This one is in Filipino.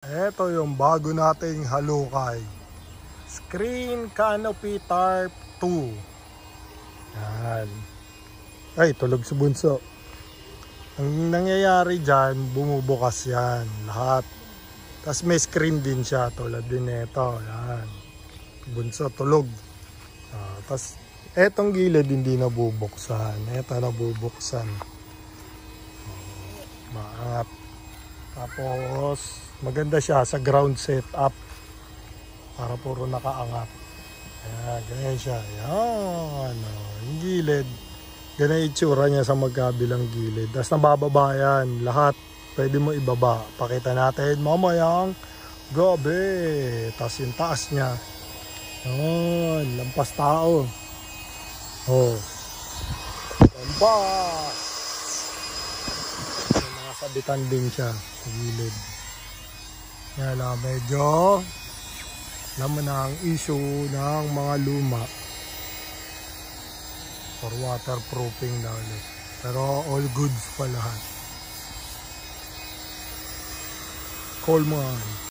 Ito yung bago nating halukay. Screen Canopy Tarp 2. Yan. Ay, tulog si Bunso. Ang nangyayari dyan, bumubukas yan. Lahat. Tapos may screen din siya. Tulad din ito. Yan. Bunso, tulog. Tapos, etong gilid hindi nabubuksan. Ito nabubuksan. Maangat. Tapos, maganda siya sa ground setup. Para puro nakaangat. Ayan, ganyan siya. Ayan. Yung gilid. Ganyan itsura niya sa magkabilang gilid. Tapos nabababa yan. Lahat. Pwede mo ibaba. Pakita natin mamayang gabi. Tapos yung taas niya. Ayan. Lampas tao. Oh. Lampas. May mga sabitan din siya sa gilid. Yan lang, medyo alam mo na ang issue ng mga luma for waterproofing na ulit. Pero all goods pa lahat. Call mo.